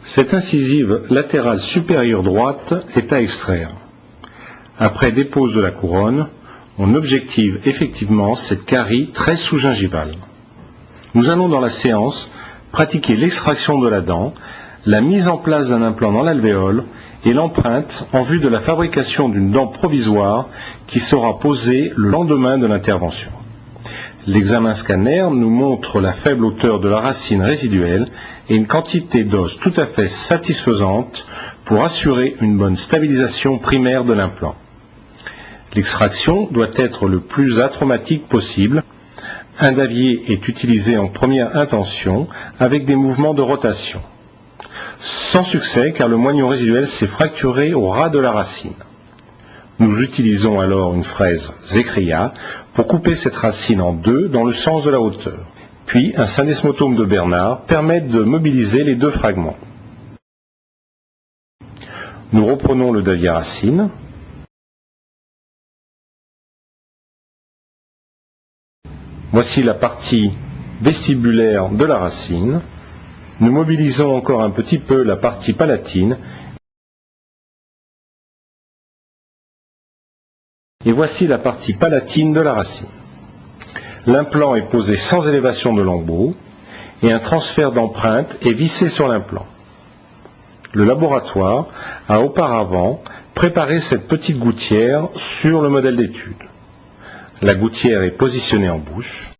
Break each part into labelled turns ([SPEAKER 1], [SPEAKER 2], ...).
[SPEAKER 1] Cette incisive latérale supérieure droite est à extraire. Après dépose de la couronne, on objective effectivement cette carie très sous-gingivale. Nous allons dans la séance pratiquer l'extraction de la dent, la mise en place d'un implant dans l'alvéole et l'empreinte en vue de la fabrication d'une dent provisoire qui sera posée le lendemain de l'intervention. L'examen scanner nous montre la faible hauteur de la racine résiduelle et une quantité d'os tout à fait satisfaisante pour assurer une bonne stabilisation primaire de l'implant. L'extraction doit être le plus atraumatique possible. Un davier est utilisé en première intention avec des mouvements de rotation. Sans succès car le moignon résiduel s'est fracturé au ras de la racine. Nous utilisons alors une fraise Zecchria pour couper cette racine en deux dans le sens de la hauteur. Puis un syndesmotome de Bernard permet de mobiliser les deux fragments. Nous reprenons le davier racine. Voici la partie vestibulaire de la racine. Nous mobilisons encore un petit peu la partie palatine. Et voici la partie palatine de la racine. L'implant est posé sans élévation de lambeaux et un transfert d'empreinte est vissé sur l'implant. Le laboratoire a auparavant préparé cette petite gouttière sur le modèle d'étude. La gouttière est positionnée en bouche.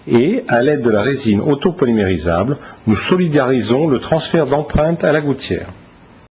[SPEAKER 1] Et, à l'aide de la résine autopolymérisable, nous solidarisons le transfert d'empreinte à la gouttière.